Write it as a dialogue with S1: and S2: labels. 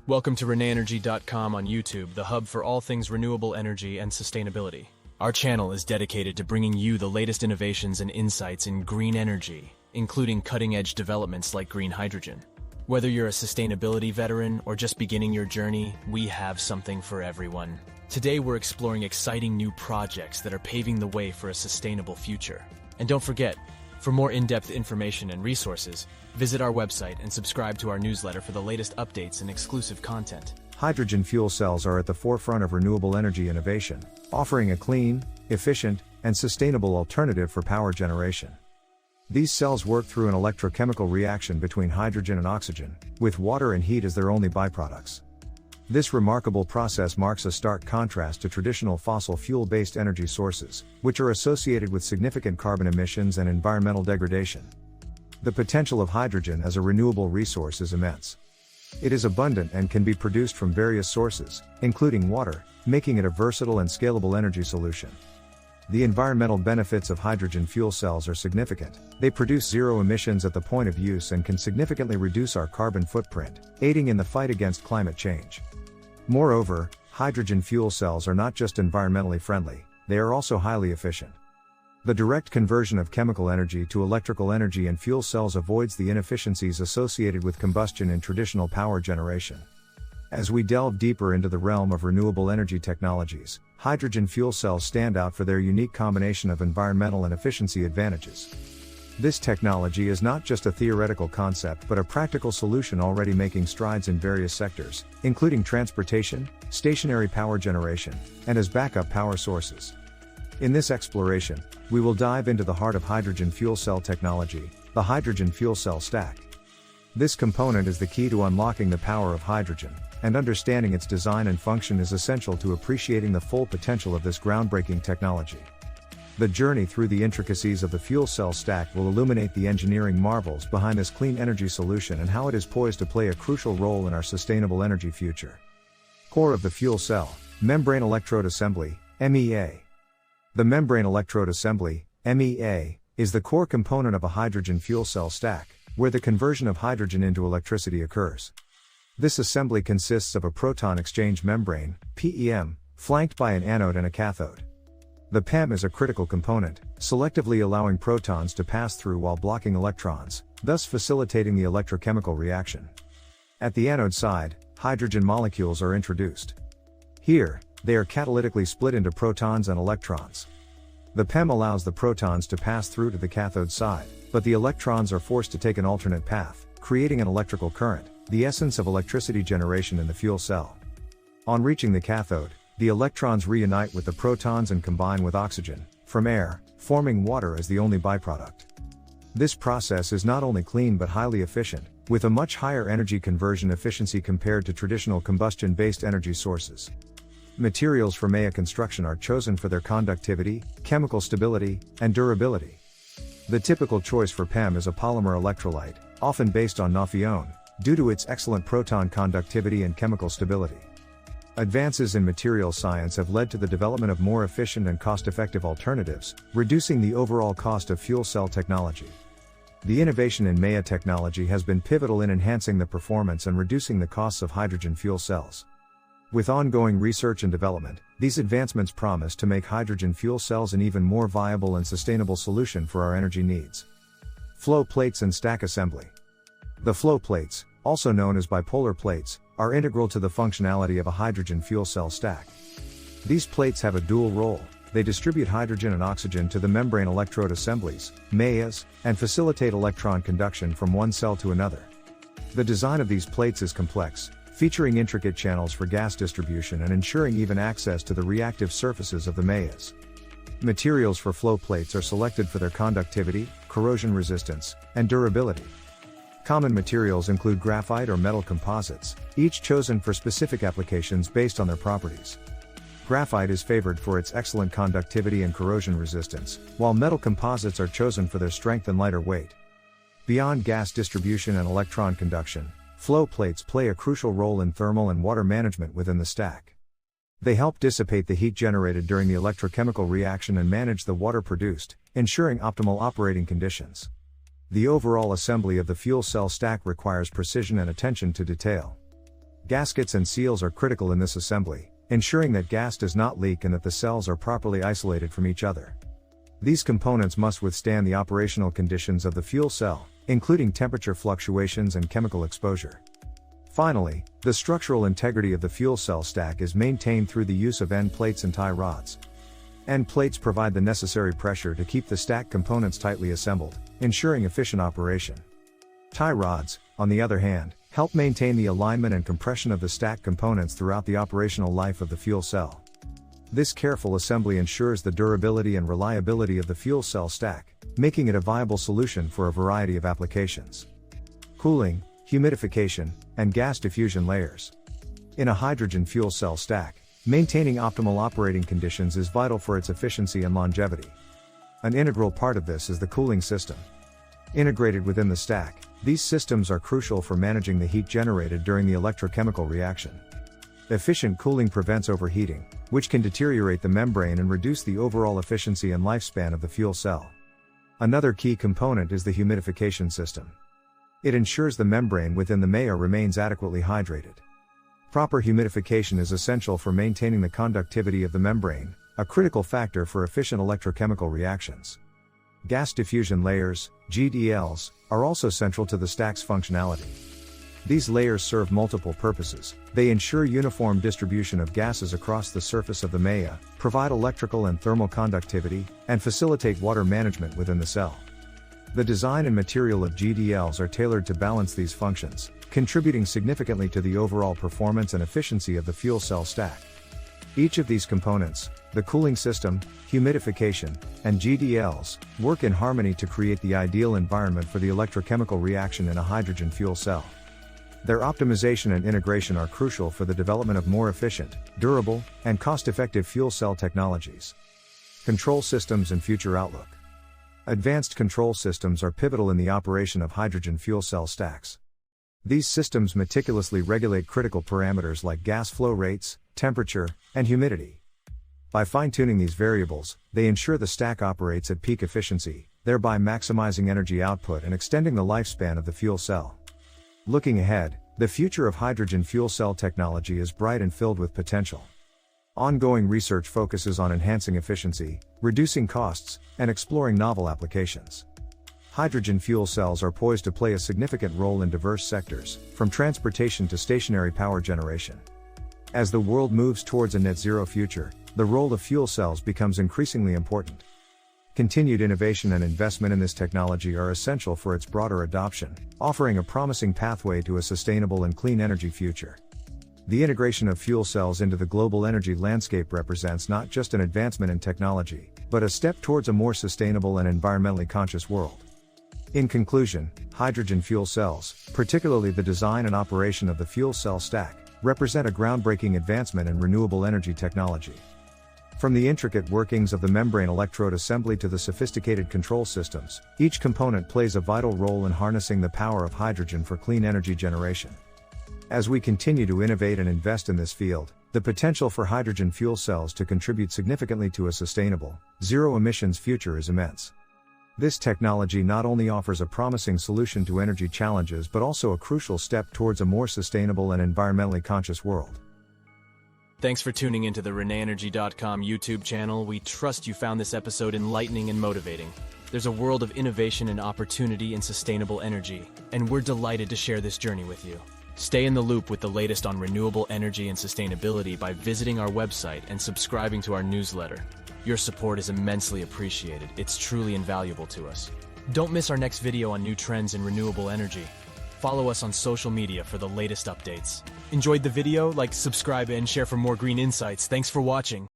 S1: Welcome to ReneEnergy.com on YouTube, the hub for all things renewable energy and sustainability. Our channel is dedicated to bringing you the latest innovations and insights in green energy, including cutting-edge developments like green hydrogen. Whether you're a sustainability veteran or just beginning your journey, we have something for everyone. Today we're exploring exciting new projects that are paving the way for a sustainable future. And don't forget, for more in-depth information and resources, visit our website and subscribe to our newsletter for the latest updates and exclusive content.
S2: Hydrogen fuel cells are at the forefront of renewable energy innovation, offering a clean, efficient, and sustainable alternative for power generation. These cells work through an electrochemical reaction between hydrogen and oxygen, with water and heat as their only byproducts. This remarkable process marks a stark contrast to traditional fossil fuel-based energy sources, which are associated with significant carbon emissions and environmental degradation. The potential of hydrogen as a renewable resource is immense. It is abundant and can be produced from various sources, including water, making it a versatile and scalable energy solution. The environmental benefits of hydrogen fuel cells are significant. They produce zero emissions at the point of use and can significantly reduce our carbon footprint, aiding in the fight against climate change. Moreover, hydrogen fuel cells are not just environmentally friendly, they are also highly efficient. The direct conversion of chemical energy to electrical energy in fuel cells avoids the inefficiencies associated with combustion in traditional power generation. As we delve deeper into the realm of renewable energy technologies, hydrogen fuel cells stand out for their unique combination of environmental and efficiency advantages. This technology is not just a theoretical concept but a practical solution already making strides in various sectors, including transportation, stationary power generation, and as backup power sources. In this exploration, we will dive into the heart of hydrogen fuel cell technology, the hydrogen fuel cell stack. This component is the key to unlocking the power of hydrogen, and understanding its design and function is essential to appreciating the full potential of this groundbreaking technology. The journey through the intricacies of the fuel cell stack will illuminate the engineering marvels behind this clean energy solution and how it is poised to play a crucial role in our sustainable energy future. Core of the fuel cell, Membrane Electrode Assembly, MEA. The membrane electrode assembly, MEA, is the core component of a hydrogen fuel cell stack, where the conversion of hydrogen into electricity occurs. This assembly consists of a proton exchange membrane, PEM, flanked by an anode and a cathode. The PEM is a critical component, selectively allowing protons to pass through while blocking electrons, thus facilitating the electrochemical reaction. At the anode side, hydrogen molecules are introduced. Here, they are catalytically split into protons and electrons. The PEM allows the protons to pass through to the cathode side, but the electrons are forced to take an alternate path, creating an electrical current, the essence of electricity generation in the fuel cell. On reaching the cathode, the electrons reunite with the protons and combine with oxygen from air, forming water as the only byproduct. This process is not only clean but highly efficient, with a much higher energy conversion efficiency compared to traditional combustion-based energy sources. Materials for MEA construction are chosen for their conductivity, chemical stability, and durability. The typical choice for PEM is a polymer electrolyte, often based on Nafion, due to its excellent proton conductivity and chemical stability. Advances in materials science have led to the development of more efficient and cost-effective alternatives, reducing the overall cost of fuel cell technology. The innovation in MEA technology has been pivotal in enhancing the performance and reducing the costs of hydrogen fuel cells. With ongoing research and development, these advancements promise to make hydrogen fuel cells an even more viable and sustainable solution for our energy needs. Flow plates and stack assembly. The flow plates, also known as bipolar plates, are integral to the functionality of a hydrogen fuel cell stack. These plates have a dual role. They distribute hydrogen and oxygen to the membrane electrode assemblies, MEAs, and facilitate electron conduction from one cell to another. The design of these plates is complex, featuring intricate channels for gas distribution and ensuring even access to the reactive surfaces of the MEAs. Materials for flow plates are selected for their conductivity, corrosion resistance, and durability. Common materials include graphite or metal composites, each chosen for specific applications based on their properties. Graphite is favored for its excellent conductivity and corrosion resistance, while metal composites are chosen for their strength and lighter weight. Beyond gas distribution and electron conduction, flow plates play a crucial role in thermal and water management within the stack. They help dissipate the heat generated during the electrochemical reaction and manage the water produced, ensuring optimal operating conditions. The overall assembly of the fuel cell stack requires precision and attention to detail. Gaskets and seals are critical in this assembly, ensuring that gas does not leak and that the cells are properly isolated from each other. These components must withstand the operational conditions of the fuel cell, including temperature fluctuations and chemical exposure. Finally, the structural integrity of the fuel cell stack is maintained through the use of end plates and tie rods. End plates provide the necessary pressure to keep the stack components tightly assembled, ensuring efficient operation. Tie rods, on the other hand, help maintain the alignment and compression of the stack components throughout the operational life of the fuel cell. This careful assembly ensures the durability and reliability of the fuel cell stack, making it a viable solution for a variety of applications. Cooling, humidification, and gas diffusion layers. In a hydrogen fuel cell stack, maintaining optimal operating conditions is vital for its efficiency and longevity. An integral part of this is the cooling system. Integrated within the stack, these systems are crucial for managing the heat generated during the electrochemical reaction. Efficient cooling prevents overheating, which can deteriorate the membrane and reduce the overall efficiency and lifespan of the fuel cell. Another key component is the humidification system. It ensures the membrane within the MEA remains adequately hydrated. Proper humidification is essential for maintaining the conductivity of the membrane, a critical factor for efficient electrochemical reactions. Gas diffusion layers, GDLs, are also central to the stack's functionality. These layers serve multiple purposes. They ensure uniform distribution of gases across the surface of the MEA, provide electrical and thermal conductivity, and facilitate water management within the cell. The design and material of GDLs are tailored to balance these functions, contributing significantly to the overall performance and efficiency of the fuel cell stack. Each of these components, the cooling system, humidification, and GDLs, work in harmony to create the ideal environment for the electrochemical reaction in a hydrogen fuel cell. Their optimization and integration are crucial for the development of more efficient, durable, and cost-effective fuel cell technologies. Control systems and future outlook. Advanced control systems are pivotal in the operation of hydrogen fuel cell stacks. These systems meticulously regulate critical parameters like gas flow rates, temperature, and humidity. By fine-tuning these variables, they ensure the stack operates at peak efficiency, thereby maximizing energy output and extending the lifespan of the fuel cell. Looking ahead, the future of hydrogen fuel cell technology is bright and filled with potential. Ongoing research focuses on enhancing efficiency, reducing costs, and exploring novel applications. Hydrogen fuel cells are poised to play a significant role in diverse sectors, from transportation to stationary power generation. As the world moves towards a net zero future, the role of fuel cells becomes increasingly important. Continued innovation and investment in this technology are essential for its broader adoption, offering a promising pathway to a sustainable and clean energy future. The integration of fuel cells into the global energy landscape represents not just an advancement in technology, but a step towards a more sustainable and environmentally conscious world. In conclusion, hydrogen fuel cells, particularly the design and operation of the fuel cell stack, represent a groundbreaking advancement in renewable energy technology. From the intricate workings of the membrane electrode assembly to the sophisticated control systems, each component plays a vital role in harnessing the power of hydrogen for clean energy generation. As we continue to innovate and invest in this field, the potential for hydrogen fuel cells to contribute significantly to a sustainable, zero-emissions future is immense. This technology not only offers a promising solution to energy challenges but also a crucial step towards a more sustainable and environmentally conscious world.
S1: Thanks for tuning into the ReneEnergy.com YouTube channel. We trust you found this episode enlightening and motivating. There's a world of innovation and opportunity in sustainable energy, and we're delighted to share this journey with you. Stay in the loop with the latest on renewable energy and sustainability by visiting our website and subscribing to our newsletter. Your support is immensely appreciated. It's truly invaluable to us. Don't miss our next video on new trends in renewable energy. Follow us on social media for the latest updates. Enjoyed the video? Like, subscribe, and share for more green insights. Thanks for watching.